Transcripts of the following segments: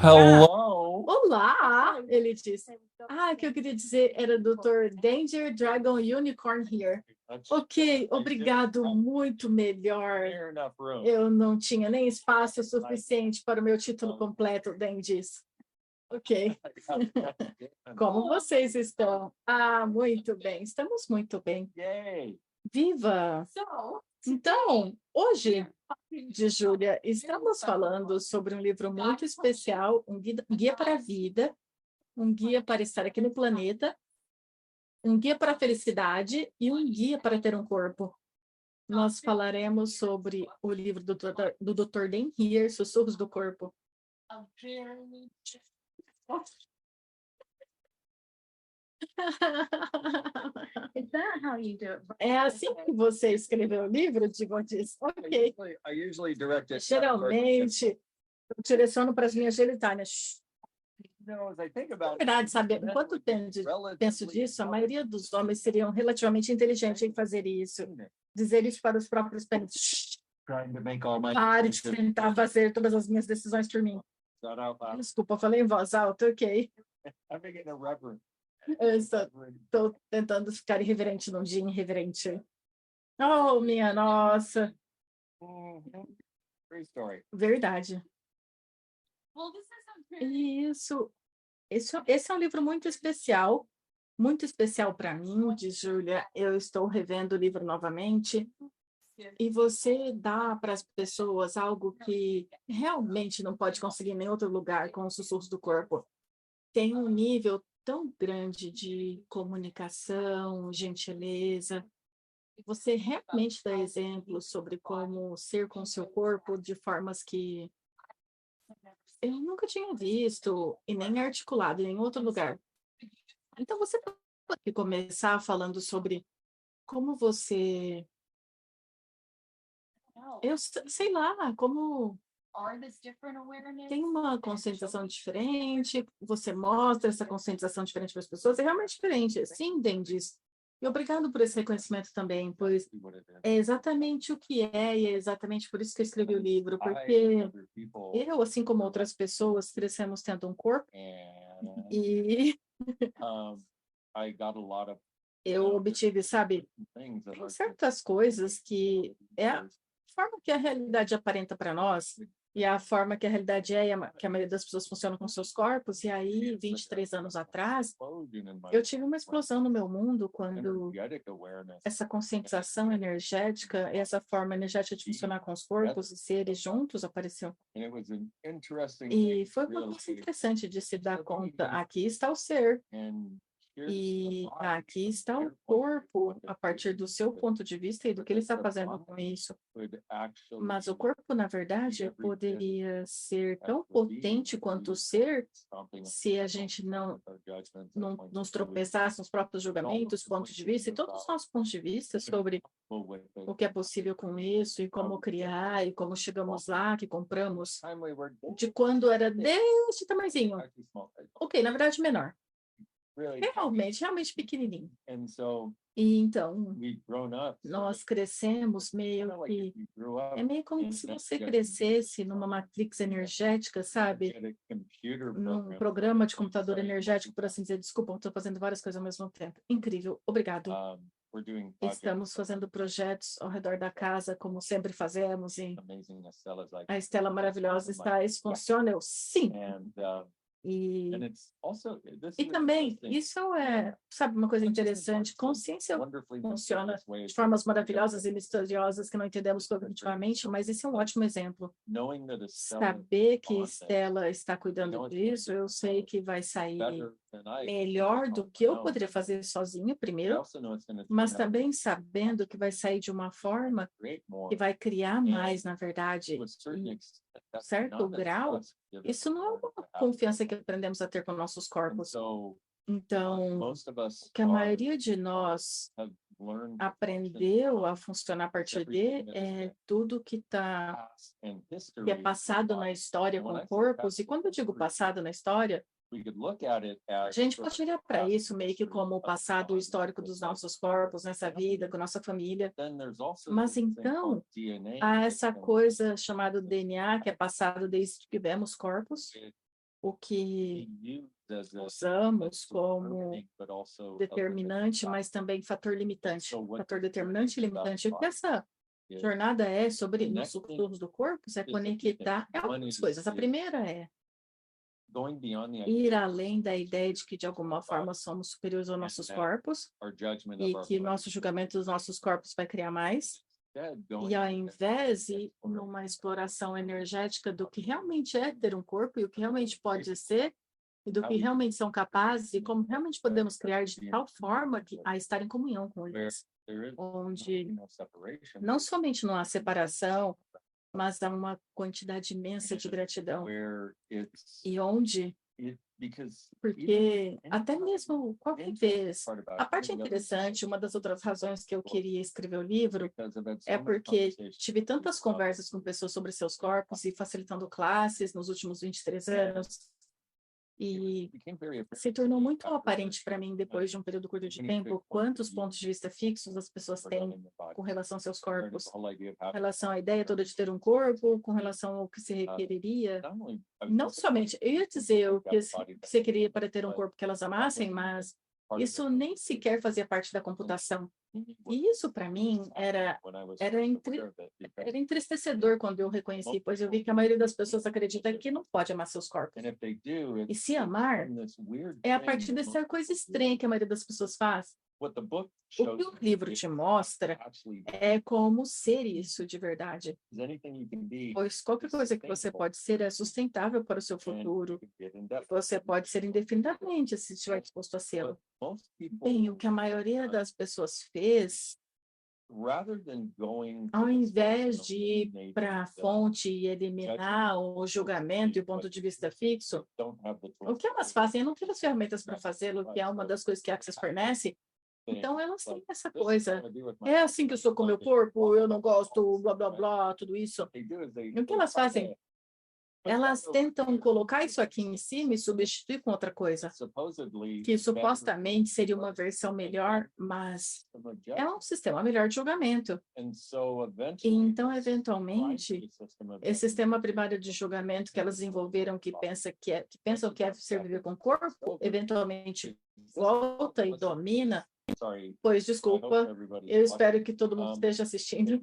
Hello. Olá, ele disse. O que eu queria dizer era Dr. Danger Dragon Unicorn here. Ok, obrigado, muito melhor. Eu não tinha nem espaço suficiente para o meu título completo, Dan disse. Ok. Como vocês estão? Muito bem, estamos muito bem. Viva! Então, hoje, de Júlia, estamos falando sobre um livro muito especial, um guia para a vida, um guia para estar aqui no planeta, um guia para a felicidade e um guia para ter um corpo. Nós falaremos sobre o livro do Dr. Dan Heer, Sussurros do Corpo. É assim que você escreveu o livro, Digo disso? Ok. Geralmente, eu direciono para as minhas genitâlias. Na verdade, sabe, enquanto penso disso, a maioria dos homens seriam relativamente inteligentes em fazer isso. Dizer isso para os próprios pênis. Pare de tentar fazer todas as minhas decisões por mim. Desculpa, falei em voz alta, ok. Eu estou tentando ficar irreverente num dia irreverente. Oh, minha nossa. Verdade. Isso. Esse é um livro muito especial para mim, diz Júlia. Eu estou revendo o livro novamente. E você dá para as pessoas algo que realmente não pode conseguir em nenhum outro lugar com os sussurros do corpo. Tem um nível tão grande de comunicação, gentileza. Você realmente dá exemplos sobre como ser com o seu corpo de formas que eu nunca tinha visto e nem articulado em nenhum outro lugar. Então, você pode começar falando sobre como você... Eu sei lá, como... Tem uma conscientização diferente, você mostra essa conscientização diferente para as pessoas, é realmente diferente. Sim, Dendis. E obrigado por esse reconhecimento também, pois é exatamente o que é, e é exatamente por isso que eu escrevi o livro, porque eu, assim como outras pessoas, crescemos tendo um corpo, e eu obtive, sabe, certas coisas que é a forma que a realidade aparenta para nós, e a forma que a realidade é, que a maioria das pessoas funcionam com seus corpos. E aí, 23 anos atrás, eu tive uma explosão no meu mundo quando essa conscientização energética, essa forma energética de funcionar com os corpos e seres juntos apareceu. E foi uma coisa interessante de se dar conta. Aqui está o ser. E aqui está o corpo, a partir do seu ponto de vista e do que ele está fazendo com isso. Mas o corpo, na verdade, poderia ser tão potente quanto o ser se a gente não nos tropeçasse nos próprios julgamentos, pontos de vista, e todos os nossos pontos de vista sobre o que é possível com isso, e como criar, e como chegamos lá, que compramos, de quando era desse tamanhozinho. Ok, na verdade, menor. Realmente pequenininho. E então, nós crescemos meio que... É meio como se você crescesse numa matrix energética, sabe? Num programa de computador energético, por assim dizer. Desculpa, estou fazendo várias coisas ao mesmo tempo. Incrível, obrigado. Estamos fazendo projetos ao redor da casa, como sempre fazemos, e a Estela maravilhosa está... Isso funciona? Eu, sim. E também, isso é, sabe, uma coisa interessante, consciência funciona de formas maravilhosas e misteriosas que não entendemos cognitivamente, mas esse é um ótimo exemplo. Saber que Estela está cuidando disso, eu sei que vai sair melhor do que eu poderia fazer sozinha, primeiro, mas também sabendo que vai sair de uma forma que vai criar mais, na verdade, em certo grau. Isso não é uma confiança que aprendemos a ter com nossos corpos. Então, o que a maioria de nós aprendeu a funcionar a partir de é tudo que é passado na história com corpos. E quando eu digo passado na história, a gente pode olhar para isso meio que como o passado histórico dos nossos corpos nessa vida, com nossa família. Mas então, há essa coisa chamada DNA, que é passado desde que tivemos corpos. o que usamos como determinante, mas também fator limitante. Fator determinante e limitante. O que essa jornada é sobre nos sussurros do corpo é conectar algumas coisas. A primeira é ir além da ideia de que, de alguma forma, somos superiores aos nossos corpos e que nosso julgamento dos nossos corpos vai criar mais. E ao invés de ir numa exploração energética do que realmente é ter um corpo e o que realmente pode ser, e do que realmente são capazes e como realmente podemos criar de tal forma que a estar em comunhão com eles, onde não somente não há separação, mas há uma quantidade imensa de gratidão. E onde, porque até mesmo qualquer vez, a parte interessante, uma das outras razões que eu queria escrever o livro é porque tive tantas conversas com pessoas sobre seus corpos e facilitando classes nos últimos 23 anos. E se tornou muito aparente para mim, depois de um período curto de tempo, quantos pontos de vista fixos as pessoas têm com relação aos seus corpos, com relação à ideia toda de ter um corpo, com relação ao que se requeriria. Não somente, eu ia dizer o que você queria para ter um corpo que elas amassem, mas isso nem sequer fazia parte da computação. E isso, para mim, era entristecedor quando eu reconheci, pois eu vi que a maioria das pessoas acredita que não pode amar seus corpos. E se amar, é a partir dessa coisa estranha que a maioria das pessoas faz. O que o livro te mostra é como ser isso de verdade. Pois qualquer coisa que você pode ser é sustentável para o seu futuro. Você pode ser indefinidamente se estiver disposto a ser. Bem, o que a maioria das pessoas fez, ao invés de ir para a fonte e eliminar o julgamento e o ponto de vista fixo, o que elas fazem? Eu não tenho as ferramentas para fazê-lo, que é uma das coisas que a Access fornece. Então, elas têm essa coisa. É assim que eu sou com o meu corpo, eu não gosto, blá, blá, blá, tudo isso. E o que elas fazem? Elas tentam colocar isso aqui em cima e substituir com outra coisa, que supostamente seria uma versão melhor, mas é um sistema melhor de julgamento. E então, eventualmente, esse sistema primário de julgamento que elas desenvolveram, que pensam que é ser viver com o corpo, eventualmente volta e domina. Pois, desculpa, eu espero que todo mundo esteja assistindo.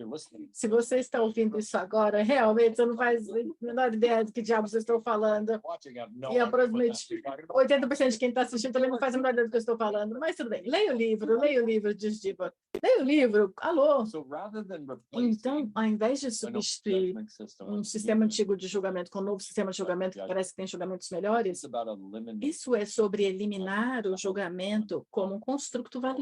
Se você está ouvindo isso agora, realmente você não faz a menor ideia do que diabos eu estou falando. E aproximadamente 80% de quem está assistindo também não faz a menor ideia do que eu estou falando. Mas tudo bem, leia o livro, diz Diva. Leia o livro, alô. Então, ao invés de substituir um sistema antigo de julgamento com um novo sistema de julgamento que parece que tem julgamentos melhores, isso é sobre eliminar o julgamento como um construto valioso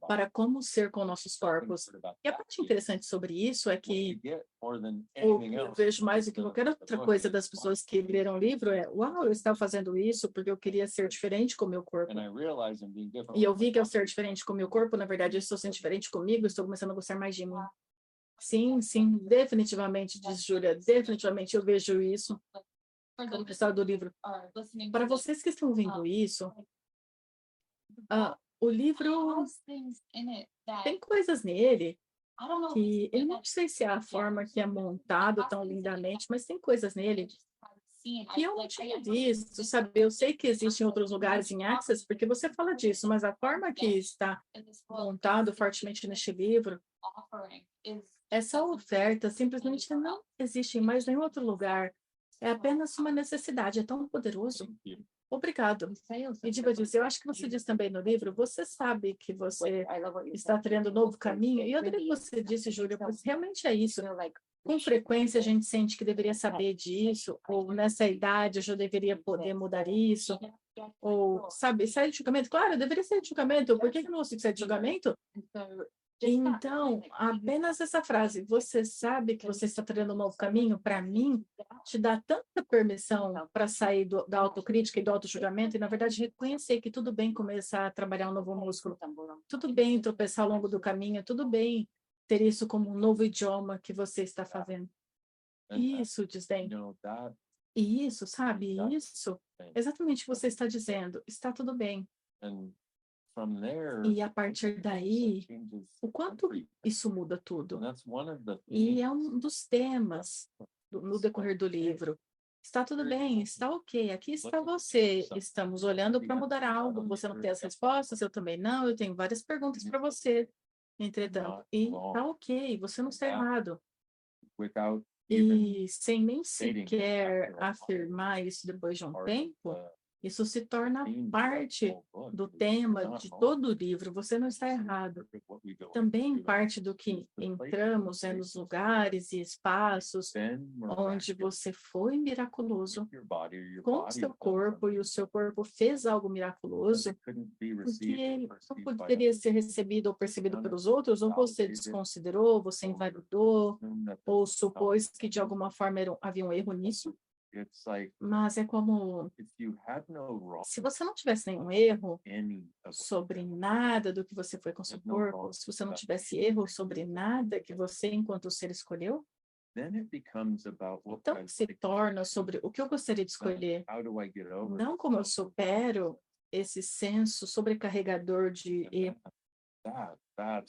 para como ser com nossos corpos. E a parte interessante sobre isso é que o que eu vejo mais do que qualquer outra coisa das pessoas que leram o livro é: uau, eu estava fazendo isso porque eu queria ser diferente com o meu corpo. E eu vi que ao ser diferente com o meu corpo, na verdade, eu estou sendo diferente comigo, estou começando a gostar mais de mim. Sim, sim, definitivamente, diz Júlia, definitivamente eu vejo isso. Como pessoal do livro. Para vocês que estão ouvindo isso, o livro tem coisas nele que eu não sei se é a forma que é montado tão lindamente, mas tem coisas nele que eu não tinha visto, sabe? Eu sei que existem outros lugares em Access, porque você fala disso, mas a forma que está montado fortemente neste livro, essa oferta simplesmente não existe em mais nenhum outro lugar. É apenas uma necessidade, é tão poderoso. Obrigado. E Diva diz, eu acho que você diz também no livro, você sabe que você está trilhando um novo caminho, e eu adorei que você disse, Júlia, pois realmente é isso. Com frequência a gente sente que deveria saber disso, ou nessa idade eu já deveria poder mudar isso, ou, sabe, sair de julgamento. Claro, eu deveria sair de julgamento, por que eu não consigo sair de julgamento? Então, apenas essa frase, você sabe que você está trilhando um novo caminho, para mim, te dá tanta permissão para sair da autocrítica e do autojulgamento e, na verdade, reconhecer que tudo bem começar a trabalhar um novo músculo, tudo bem tropeçar ao longo do caminho, tudo bem ter isso como um novo idioma que você está fazendo. Isso, Disney. E isso, sabe? Isso, exatamente o que você está dizendo. Está tudo bem. E a partir daí, o quanto isso muda tudo. E é um dos temas no decorrer do livro. Está tudo bem, está ok. Aqui está você. Estamos olhando para mudar algo. Você não tem as respostas, eu também não. Eu tenho várias perguntas para você. Entretanto, e está ok, você não está errado. E sem nem sequer afirmar isso depois de um tempo, isso se torna parte do tema de todo o livro. Você não está errado. Também parte do que entramos é nos lugares e espaços onde você foi miraculoso com o seu corpo e o seu corpo fez algo miraculoso, porque ele não poderia ser recebido ou percebido pelos outros, ou você desconsiderou, você invalidou, ou supôs que de alguma forma havia um erro nisso. Mas é como se você não tivesse nenhum erro sobre nada do que você foi com seu corpo, se você não tivesse erro sobre nada que você, enquanto ser, escolheu, então se torna sobre o que eu gostaria de escolher, não como eu supero esse senso sobrecarregador de erro.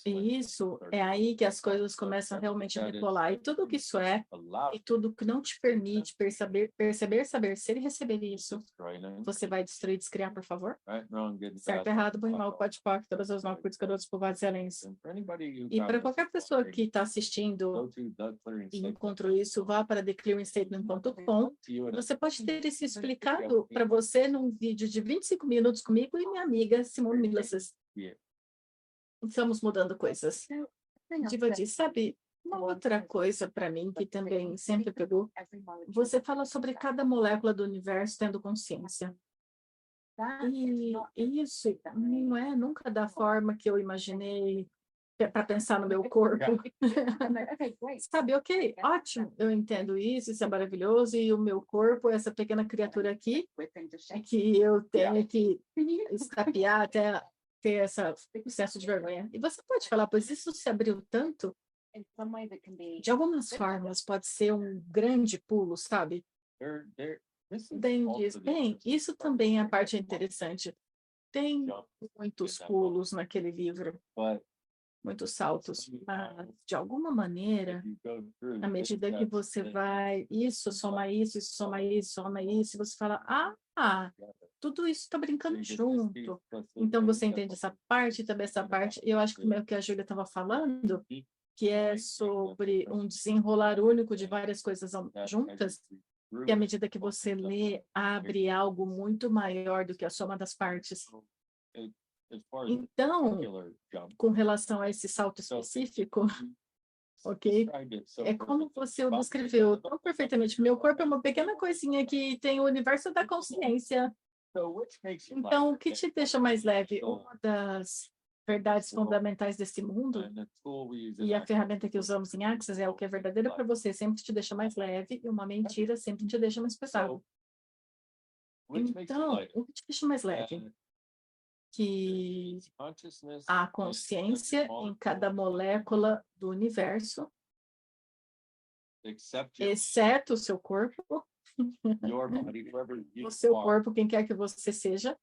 E isso é aí que as coisas começam realmente a decolar. E tudo que isso é, e tudo que não te permite perceber, saber ser e receber isso, você vai destruir, descriar, por favor? Certo, errado, bom e mal, pode pôr, todas as 9 garotos, povoados e excelência. E para qualquer pessoa que está assistindo e encontrou isso, vá para theclearingstatement.com. Você pode ter isso explicado para você num vídeo de 25 minutos comigo e minha amiga Simone Milases. Estamos mudando coisas. Diva diz, sabe, uma outra coisa para mim que também sempre pegou, você fala sobre cada molécula do universo tendo consciência. E isso não é nunca da forma que eu imaginei para pensar no meu corpo. Sabe, ok, ótimo, eu entendo isso, isso é maravilhoso, e o meu corpo, essa pequena criatura aqui, é que eu tenho que escapear até ter esse senso de vergonha. E você pode falar, pois isso se abriu tanto, de algumas formas, pode ser um grande pulo, sabe? Daí diz, bem, isso também é a parte interessante. Tem muitos pulos naquele livro, muitos saltos, mas de alguma maneira, à medida que você vai, isso soma isso, isso soma isso, soma isso, e você fala, tudo isso está brincando junto. Então você entende essa parte, também essa parte. Eu acho que o que a Júlia estava falando, que é sobre um desenrolar único de várias coisas juntas, que à medida que você lê, abre algo muito maior do que a soma das partes. Então, com relação a esse salto específico, ok? É como você o descreveu tão perfeitamente. Meu corpo é uma pequena coisinha que tem o universo da consciência. Então, o que te deixa mais leve? Uma das verdades fundamentais desse mundo, e a ferramenta que usamos em Access é o que é verdadeiro para você, sempre te deixa mais leve, e uma mentira sempre te deixa mais pesado. Então, o que te deixa mais leve? Que a consciência em cada molécula do universo, exceto o seu corpo, o seu corpo, quem quer que você seja,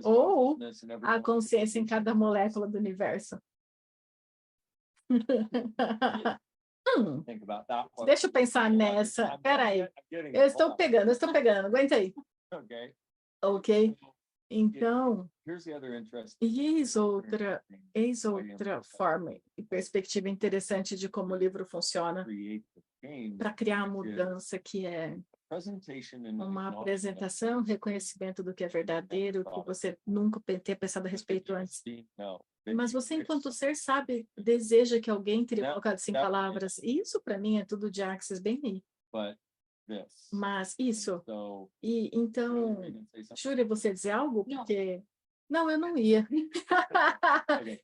ou a consciência em cada molécula do universo. Deixa eu pensar nessa. Peraí. Eu estou pegando, aguenta aí. Ok? Então, eis outra forma e perspectiva interessante de como o livro funciona para criar a mudança, que é uma apresentação, reconhecimento do que é verdadeiro, que você nunca tenha pensado a respeito antes. Mas você, enquanto ser, sabe, deseja que alguém teria colocado isso em palavras. E isso, para mim, é tudo de Access bem aí. Mas isso. E então, Júlia, você dizer algo? Porque... Não, eu não ia.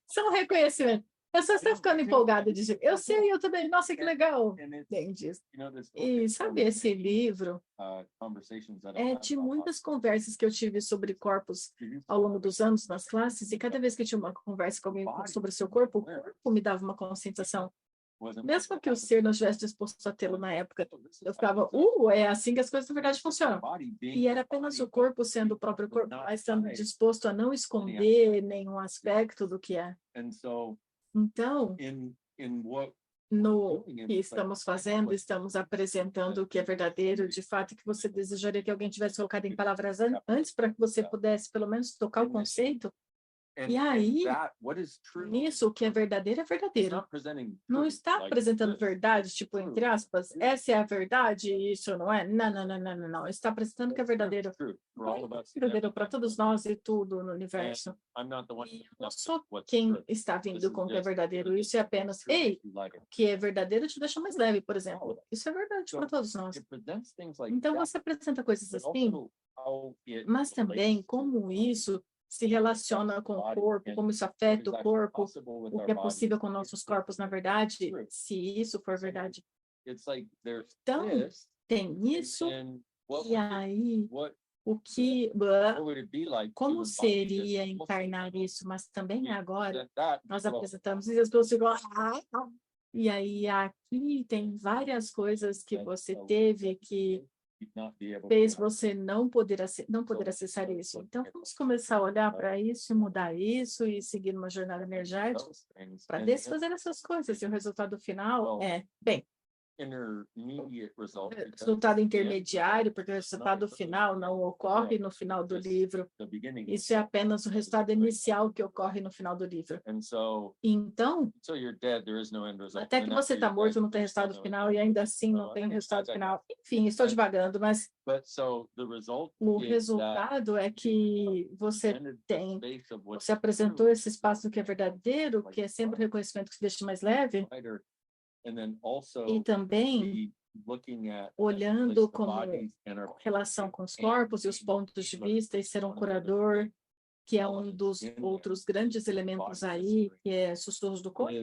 Só um reconhecimento. Eu só estou ficando empolgada de... Eu sei, eu também. Nossa, que legal. Bem disso. E sabe, esse livro é de muitas conversas que eu tive sobre corpos ao longo dos anos nas classes, e cada vez que eu tinha uma conversa com alguém sobre o seu corpo, o corpo me dava uma conscientização. Mesmo que o ser não estivesse disposto a tê-lo na época, eu ficava, é assim que as coisas na verdade funcionam. E era apenas o corpo sendo o próprio corpo, mas estando disposto a não esconder nenhum aspecto do que é. Então, no que estamos fazendo, estamos apresentando o que é verdadeiro, de fato, que você desejaria que alguém tivesse colocado em palavras antes para que você pudesse, pelo menos, tocar o conceito. E aí, nisso, o que é verdadeiro é verdadeiro. Não está apresentando verdade, tipo, entre aspas, essa é a verdade e isso não é? Não, não, não, não, não, não. Está apresentando o que é verdadeiro. É verdadeiro para todos nós e tudo no universo. E eu não sou quem está vindo com o que é verdadeiro. Isso é apenas, ei, o que é verdadeiro te deixa mais leve, por exemplo. Isso é verdade para todos nós. Então, você apresenta coisas assim, mas também como isso se relaciona com o corpo, como isso afeta o corpo, o que é possível com nossos corpos, na verdade, se isso for verdade. Então, tem isso, e aí, o que, como seria encarnar isso, mas também agora, nós apresentamos e as pessoas ficam, e aí aqui tem várias coisas que você teve que fez você não poder acessar isso. Então, vamos começar a olhar para isso e mudar isso e seguir uma jornada energética para desfazer essas coisas. E o resultado final é, bem, resultado intermediário, porque o resultado final não ocorre no final do livro. Isso é apenas o resultado inicial que ocorre no final do livro. Então, até que você está morto, não tem resultado final, e ainda assim não tem resultado final. Enfim, estou divagando, mas o resultado é que você apresentou esse espaço que é verdadeiro, que é sempre o reconhecimento que se deixa mais leve, e também olhando como relação com os corpos e os pontos de vista, e ser um curador, que é um dos outros grandes elementos aí, que é sussurros do corpo,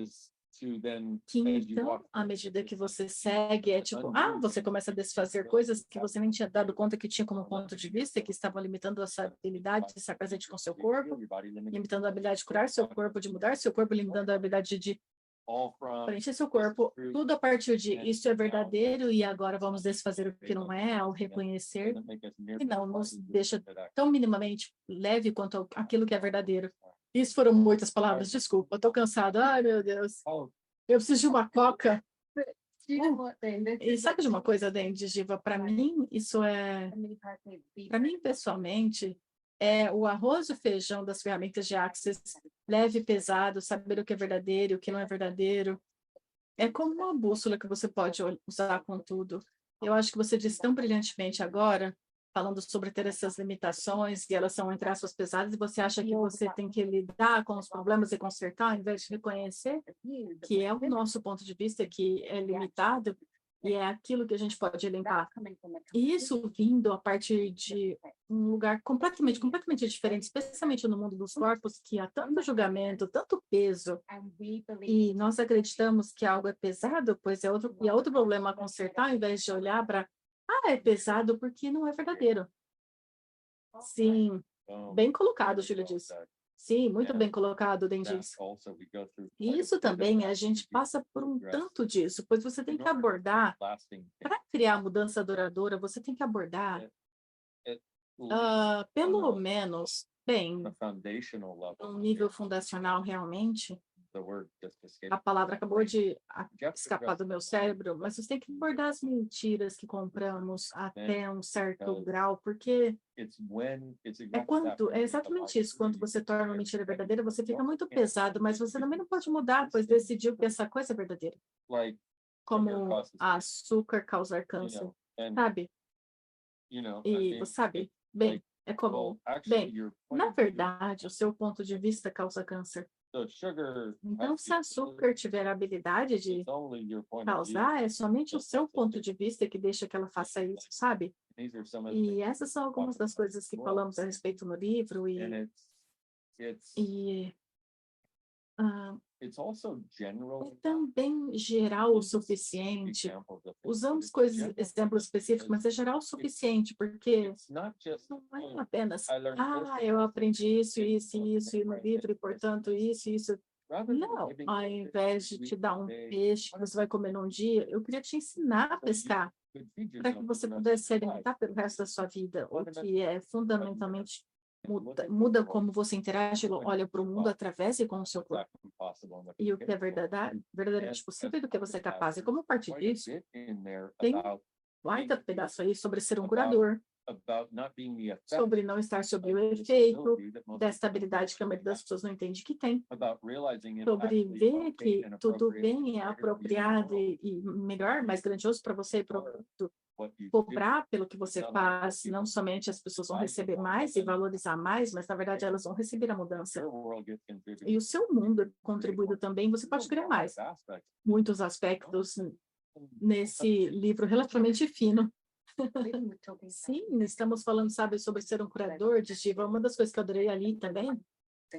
que então, à medida que você segue, é tipo, você começa a desfazer coisas que você nem tinha dado conta que tinha como ponto de vista, que estavam limitando a sua habilidade de estar presente com seu corpo, limitando a habilidade de curar seu corpo, de mudar seu corpo, limitando a habilidade de preencher seu corpo, tudo a partir de isso é verdadeiro e agora vamos desfazer o que não é, ao reconhecer, e não nos deixa tão minimamente leve quanto aquilo que é verdadeiro. Isso foram muitas palavras, desculpa, estou cansado. Ai, meu Deus. Eu preciso de uma coca. E sabe de uma coisa, Dendi, Giva? Para mim, isso é... Para mim, pessoalmente, é o arroz e o feijão das ferramentas de Access, leve e pesado, saber o que é verdadeiro, o que não é verdadeiro. É como uma bússola que você pode usar com tudo. Eu acho que você disse tão brilhantemente agora, falando sobre ter essas limitações, e elas são, entre aspas, pesadas, e você acha que você tem que lidar com os problemas e consertar, ao invés de reconhecer que é o nosso ponto de vista, que é limitado, e é aquilo que a gente pode limpar. E isso vindo a partir de um lugar completamente diferente, especialmente no mundo dos corpos, que há tanto julgamento, tanto peso, e nós acreditamos que algo é pesado, pois é outro problema a consertar, ao invés de olhar para é pesado porque não é verdadeiro. Sim, bem colocado, Júlia disse. Sim, muito bem colocado, Dendis. E isso também, a gente passa por um tanto disso, pois você tem que abordar, para criar mudança duradoura, você tem que abordar, pelo menos, bem, um nível fundacional realmente. A palavra acabou de escapar do meu cérebro, mas você tem que abordar as mentiras que compramos até um certo grau, porque é exatamente isso, quando você torna uma mentira verdadeira, você fica muito pesado, mas você também não pode mudar, pois decidiu que essa coisa é verdadeira. Como açúcar causar câncer, sabe? E você sabe, bem, é como, bem, na verdade, o seu ponto de vista causa câncer. Então, se açúcar tiver a habilidade de causar, é somente o seu ponto de vista que deixa que ela faça isso, sabe? E essas são algumas das coisas que falamos a respeito no livro, e também geral o suficiente. Usamos exemplos específicos, mas é geral o suficiente, porque não é apenas, eu aprendi isso, isso, isso, e no livro, e portanto, isso. Não, ao invés de te dar um peixe que você vai comer num dia, eu queria te ensinar a pescar, para que você pudesse se alimentar pelo resto da sua vida, o que é fundamentalmente muda como você interage, olha para o mundo através e com o seu corpo. E o que é verdadeiramente possível e do que você é capaz. E como parte disso, tem um baita pedaço aí sobre ser um curador, sobre não estar sob o efeito dessa habilidade que a maioria das pessoas não entende que tem, sobre ver que tudo bem é apropriado e melhor, mais grandioso para você cobrar pelo que você faz. Não somente as pessoas vão receber mais e valorizar mais, mas na verdade elas vão receber a mudança. E o seu mundo é contribuído também, você pode criar mais. Muitos aspectos nesse livro relativamente fino. Sim, estamos falando, sabe, sobre ser um curador de Shiva. Uma das coisas que eu adorei ali também,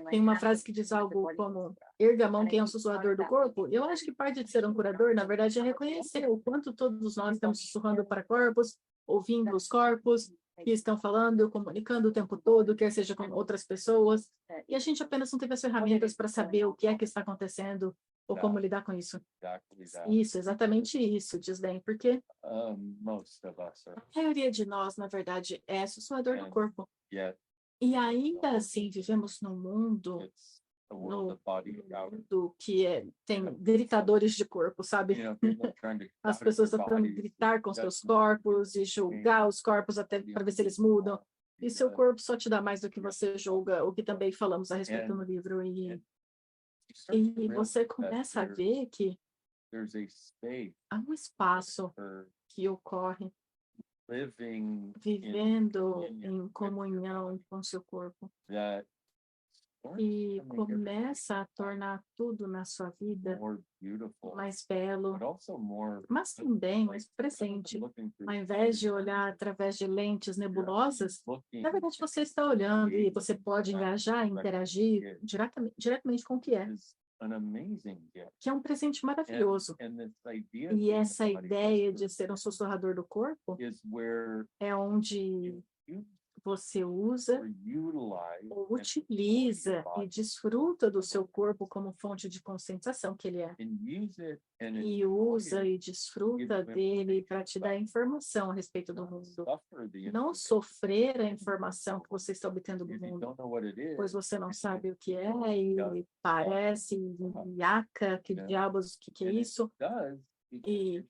tem uma frase que diz algo como erga a mão quem é um sussurrador do corpo. Eu acho que parte de ser um curador, na verdade, é reconhecer o quanto todos nós estamos sussurrando para corpos, ouvindo os corpos que estão falando, comunicando o tempo todo, quer seja com outras pessoas, e a gente apenas não teve as ferramentas para saber o que é que está acontecendo ou como lidar com isso. Isso, exatamente isso, Disden, porque a maioria de nós, na verdade, é sussurrador do corpo. E ainda assim, vivemos num mundo que tem gritadores de corpo, sabe? As pessoas estão tentando gritar com seus corpos e julgar os corpos até para ver se eles mudam. E seu corpo só te dá mais do que você julga, o que também falamos a respeito no livro. E você começa a ver que há um espaço que ocorre vivendo em comunhão com seu corpo e começa a tornar tudo na sua vida mais belo, mas também mais presente. Ao invés de olhar através de lentes nebulosas, na verdade você está olhando e você pode engajar, interagir diretamente com o que é um presente maravilhoso. E essa ideia de ser um sussurrador do corpo é onde você usa ou utiliza e desfruta do seu corpo como fonte de conscientização que ele é. E usa e desfruta dele para te dar informação a respeito do mundo. Não sofrer a informação que você está obtendo do mundo, pois você não sabe o que é e parece, iaca, que diabos, o que é isso? E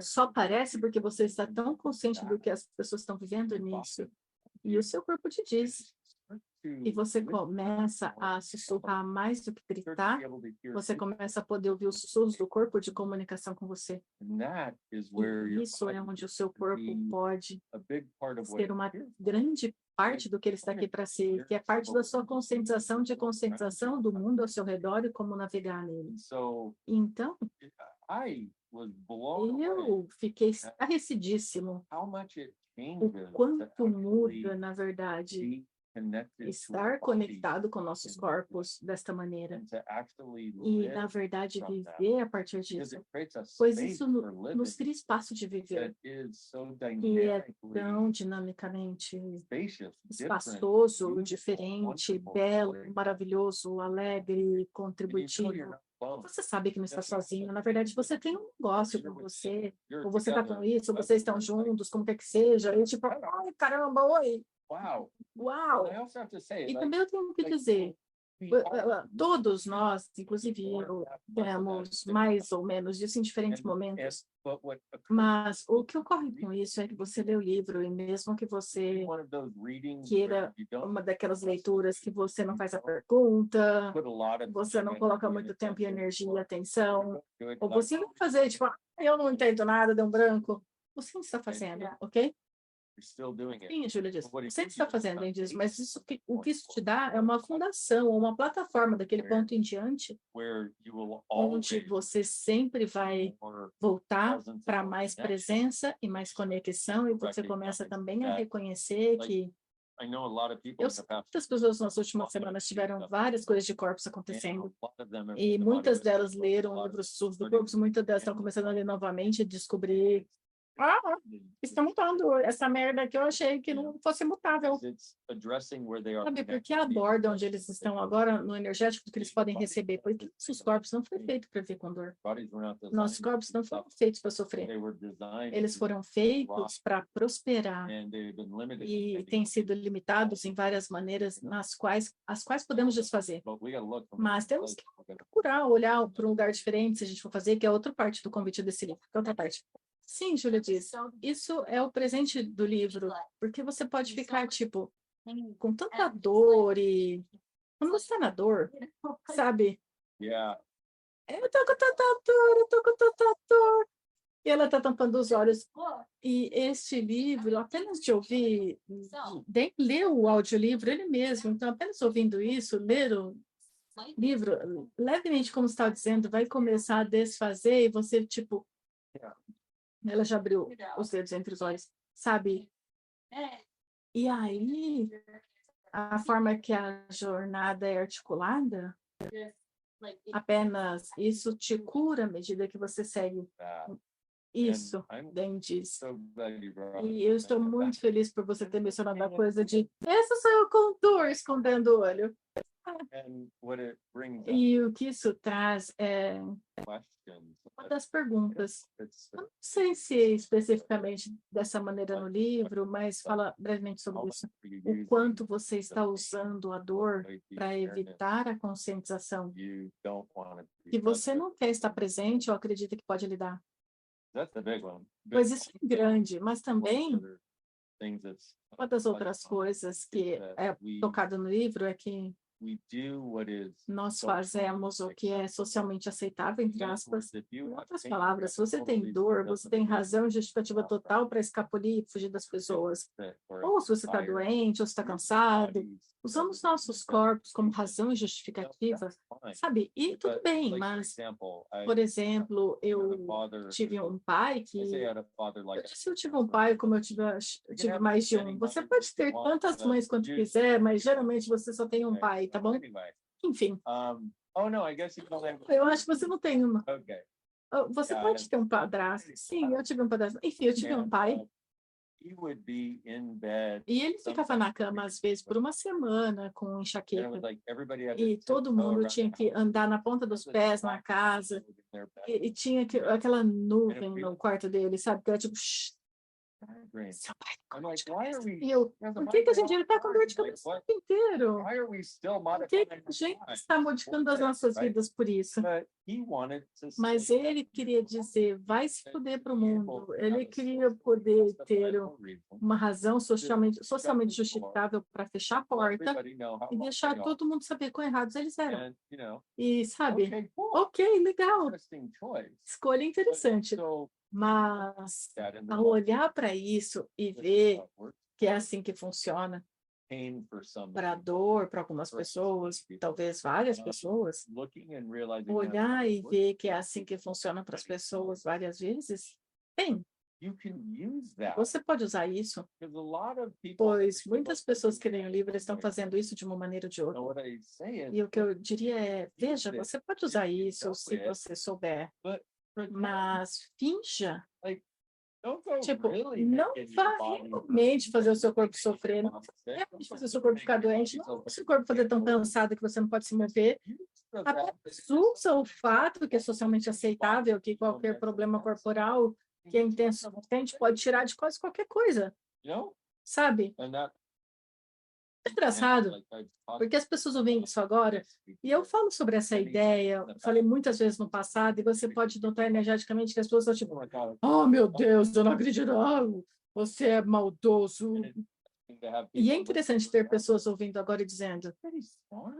só parece porque você está tão consciente do que as pessoas estão vivendo nisso. E o seu corpo te diz. E você começa a sussurrar mais do que gritar, você começa a poder ouvir os sussurros do corpo de comunicação com você. E isso é onde o seu corpo pode ser uma grande parte do que ele está aqui para ser, que é parte da sua conscientização do mundo ao seu redor e como navegar nele. Então, eu fiquei estarrecidíssimo o quanto muda, na verdade, estar conectado com nossos corpos desta maneira e, na verdade, viver a partir disso, pois isso nos cria espaço de viver, que é tão dinamicamente espaçoso, diferente, belo, maravilhoso, alegre, contributivo. Você sabe que não está sozinho, na verdade você tem um negócio com você, ou você está com isso, ou vocês estão juntos, como quer que seja, e tipo, ai, caramba, oi! Uau! E também eu tenho que dizer, todos nós, inclusive eu, temos mais ou menos disso em diferentes momentos, mas o que ocorre com isso é que você lê o livro e mesmo que você queira uma daquelas leituras que você não faz a pergunta, você não coloca muito tempo e energia e atenção, ou você vai fazer, tipo, eu não entendo nada, deu um branco, você não está fazendo, ok? Sim, a Júlia diz, você está fazendo, ele diz, mas o que isso te dá é uma fundação, uma plataforma daquele ponto em diante, onde você sempre vai voltar para mais presença e mais conexão, e você começa também a reconhecer que eu sei que muitas pessoas nas últimas semanas tiveram várias coisas de corpos acontecendo, e muitas delas leram livros do corpos, muitas delas estão começando a ler novamente e descobrir Estão mudando essa merda que eu achei que não fosse mutável. Sabe, porque aborda onde eles estão agora, no energético que eles podem receber, porque nossos corpos não foram feitos para ver com dor. Nossos corpos não foram feitos para sofrer. Eles foram feitos para prosperar e têm sido limitados em várias maneiras as quais podemos desfazer. Mas temos que procurar olhar para um lugar diferente, se a gente for fazer, que é outra parte do convite desse livro, que é outra parte. Sim, Júlia diz, isso é o presente do livro, porque você pode ficar, tipo, com tanta dor e... Quando você está na dor, sabe? Eu tô com tanta dor, eu tô com tanta dor. E ela está tampando os olhos. E este livro, apenas de ouvir, ler o audiolivro ele mesmo, então apenas ouvindo isso, ler o livro, levemente como você estava dizendo, vai começar a desfazer e você, tipo, ela já abriu os dedos entre os olhos, sabe? E aí, a forma que a jornada é articulada, apenas isso te cura à medida que você segue. Isso, Dan diz. E eu estou muito feliz por você ter mencionado a coisa de essa sou eu com dor escondendo o olho. E o que isso traz é uma das perguntas. Eu não sei se especificamente dessa maneira no livro, mas fala brevemente sobre isso. O quanto você está usando a dor para evitar a conscientização. Que você não quer estar presente ou acredita que pode lidar. Pois isso é grande, mas também uma das outras coisas que é tocada no livro é que nós fazemos o que é socialmente aceitável, entre aspas. Em outras palavras, se você tem dor, você tem razão e justificativa total para escapulir e fugir das pessoas. Ou se você está doente, ou se está cansado, usamos nossos corpos como razão e justificativa, sabe? E tudo bem, mas, por exemplo, eu tive um pai que... Se eu tive um pai, como eu tive mais de um, você pode ter tantas mães quanto quiser, mas geralmente você só tem um pai, tá bom? Enfim. Eu acho que você não tem uma. Você pode ter um padrasto. Sim, eu tive um padrasto. Enfim, eu tive um pai. E ele ficava na cama, às vezes, por uma semana com enxaqueca. E todo mundo tinha que andar na ponta dos pés na casa. E tinha aquela nuvem no quarto dele, sabe? Que era tipo... Seu pai tá com dor de cabeça. E eu, por que a gente está com dor de cabeça o tempo inteiro? Por que a gente está modificando as nossas vidas por isso? Mas ele queria dizer, vai se fuder para o mundo. Ele queria poder ter uma razão socialmente justificável para fechar a porta e deixar todo mundo saber quão errados eles eram. E, sabe, ok, legal. Escolha interessante. Mas, ao olhar para isso e ver que é assim que funciona, para a dor, para algumas pessoas, talvez várias pessoas, olhar e ver que é assim que funciona para as pessoas várias vezes, bem, você pode usar isso, pois muitas pessoas que leem o livro estão fazendo isso de uma maneira ou de outra. E o que eu diria é, veja, você pode usar isso se você souber, mas finja. Tipo, não vá realmente fazer o seu corpo sofrer, não realmente fazer o seu corpo ficar doente, não o seu corpo fazer tão cansado que você não pode se mover. Apenas usa o fato que é socialmente aceitável, que qualquer problema corporal que é intenso pode tirar de quase qualquer coisa, sabe? É engraçado, porque as pessoas ouvem isso agora, e eu falo sobre essa ideia, falei muitas vezes no passado, e você pode notar energeticamente que as pessoas estão tipo, oh meu Deus, eu não acredito, você é maldoso. E é interessante ter pessoas ouvindo agora e dizendo,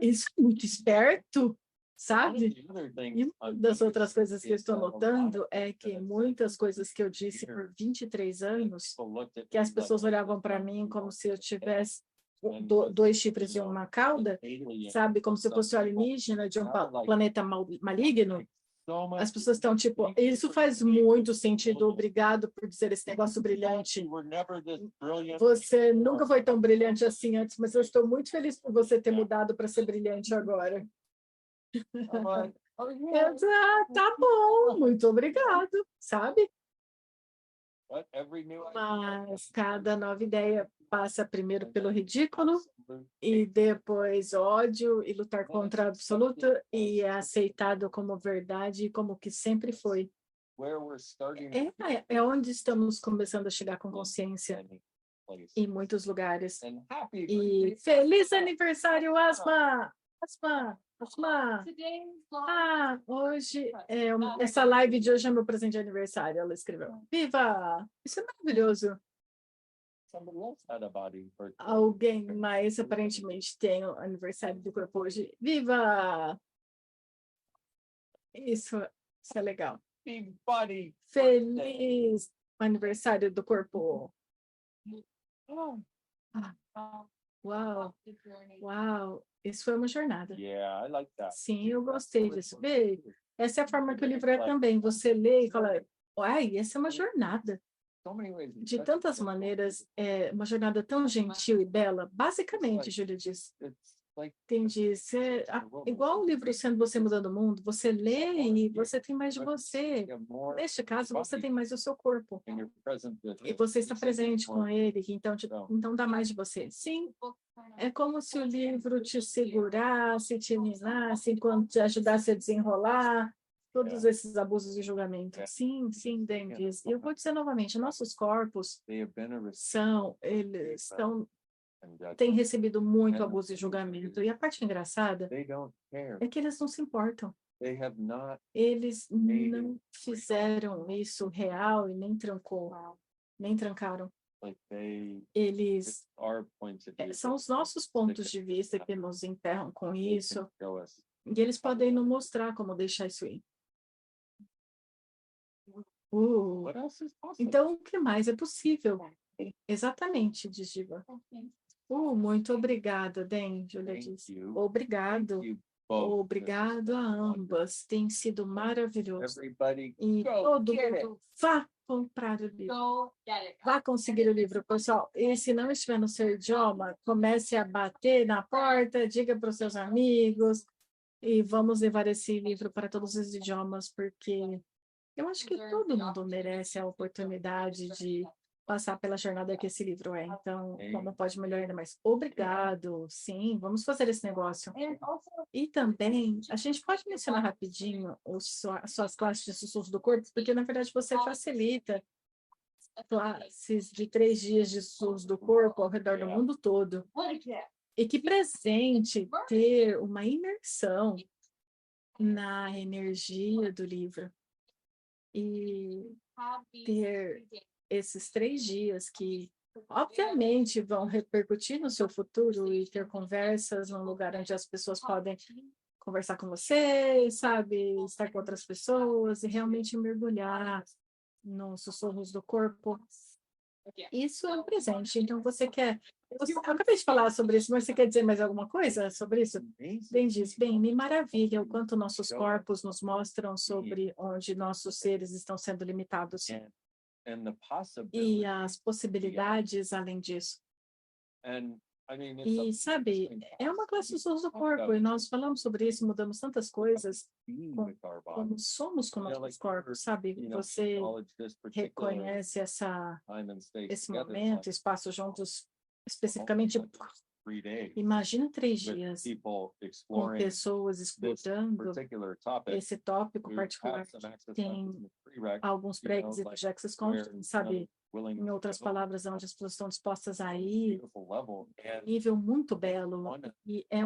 isso é muito esperto, sabe? E uma das outras coisas que eu estou notando é que muitas coisas que eu disse por 23 anos, que as pessoas olhavam para mim como se eu tivesse dois chifres e uma cauda, sabe? Como se eu fosse alienígena de um planeta maligno. As pessoas estão tipo, isso faz muito sentido, obrigado por dizer esse negócio brilhante. Você nunca foi tão brilhante assim antes, mas eu estou muito feliz por você ter mudado para ser brilhante agora. Tá bom, muito obrigado, sabe? Mas cada nova ideia passa primeiro pelo ridículo e depois ódio e lutar contra a absoluta e é aceitado como verdade como que sempre foi. É onde estamos começando a chegar com consciência em muitos lugares. E feliz aniversário, Asma! Asma! Asma! Hoje, essa live de hoje é meu presente de aniversário, ela escreveu. Viva! Isso é maravilhoso. Alguém mais aparentemente tem o aniversário do corpo hoje. Viva! Isso é legal. Feliz aniversário do corpo. Uau, uau, isso foi uma jornada. Sim, eu gostei disso. Vê, essa é a forma que o livro é também. Você lê e fala, uai, essa é uma jornada. De tantas maneiras, é uma jornada tão gentil e bela. Basicamente, Júlia diz. Entendi. Igual o livro Sendo Você Mudando o Mundo, você lê e você tem mais de você. Neste caso, você tem mais do seu corpo. E você está presente com ele, então dá mais de você. Sim, é como se o livro te segurasse, te minasse, enquanto te ajudasse a desenrolar todos esses abusos e julgamentos. Sim, sim, Dennis. E eu vou dizer novamente, nossos corpos têm recebido muito abuso e julgamento. E a parte engraçada é que eles não se importam. Eles não fizeram isso real e nem trancaram. Eles são os nossos pontos de vista que nos enterram com isso. E eles podem nos mostrar como deixar isso ir. Então, o que mais é possível? Exatamente, diz Diva. Muito obrigada, Den, Julia disse. Obrigado. Obrigado a ambas. Tem sido maravilhoso. E todo mundo vá comprar o livro. Vá conseguir o livro, pessoal. E se não estiver no seu idioma, comece a bater na porta, diga para os seus amigos e vamos levar esse livro para todos os idiomas, porque eu acho que todo mundo merece a oportunidade de passar pela jornada que esse livro é. Então, como pode melhorar ainda mais? Obrigado. Sim, vamos fazer esse negócio. E também, a gente pode mencionar rapidinho suas classes de sussurros do corpo, porque, na verdade, você facilita classes de 3 dias de sussurros do corpo ao redor do mundo todo. E que presente ter uma imersão na energia do livro. E ter esses 3 dias que, obviamente, vão repercutir no seu futuro e ter conversas num lugar onde as pessoas podem conversar com você, sabe, estar com outras pessoas e realmente mergulhar nos sussurros do corpo. Isso é um presente. Então, eu acabei de falar sobre isso, mas você quer dizer mais alguma coisa sobre isso? Bem diz, me maravilha o quanto nossos corpos nos mostram sobre onde nossos seres estão sendo limitados. E as possibilidades além disso. E, sabe, é uma classe de sussurros do corpo, e nós falamos sobre isso, mudamos tantas coisas, como somos com nossos corpos, sabe? Você reconhece esse momento, espaço juntos, especificamente. Imagina 3 dias com pessoas explorando esse tópico particular. Tem alguns pré-requisitos de access consciousness, sabe? Em outras palavras, onde as pessoas estão dispostas a ir, nível muito belo, e é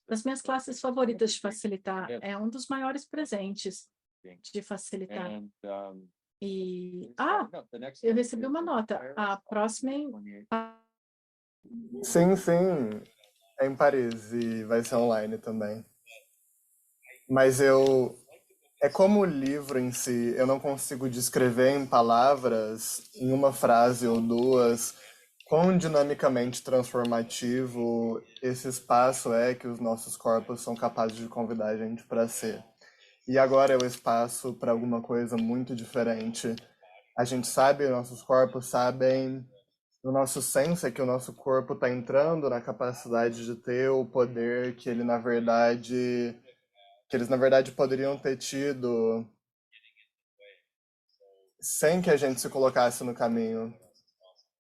das minhas classes favoritas de facilitar, é um dos maiores presentes de facilitar. E, eu recebi uma nota, a próxima Sim, sim, é em Paris e vai ser online também. Mas é como o livro em si, eu não consigo descrever em palavras, em uma frase ou duas, quão dinamicamente transformativo esse espaço é que os nossos corpos são capazes de convidar a gente para ser. E agora é o espaço para alguma coisa muito diferente. A gente sabe, nossos corpos sabem, o nosso senso é que o nosso corpo está entrando na capacidade de ter o poder que eles na verdade poderiam ter tido sem que a gente se colocasse no caminho.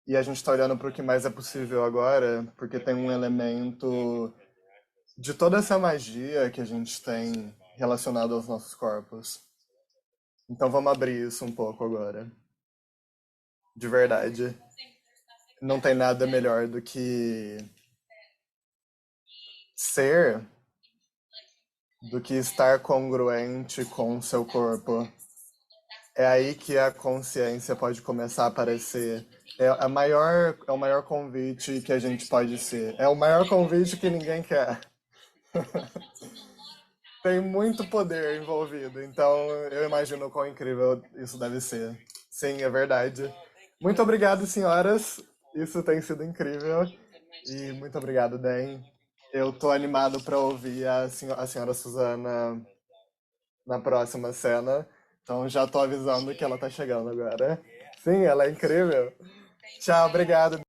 E a gente está olhando para o que mais é possível agora, porque tem um elemento de toda essa magia que a gente tem relacionado aos nossos corpos. Então vamos abrir isso um pouco agora. De verdade. Não tem nada melhor do que ser, do que estar congruente com o seu corpo. É aí que a consciência pode começar a aparecer. É o maior convite que a gente pode ser. É o maior convite que ninguém quer. Tem muito poder envolvido, então eu imagino o quão incrível isso deve ser. Sim, é verdade. Muito obrigado, senhoras. Isso tem sido incrível. E muito obrigado, Dan. Eu tô animado para ouvir a senhora Suzana na próxima cena. Então já tô avisando que ela tá chegando agora. Sim, ela é incrível. Tchau, obrigado.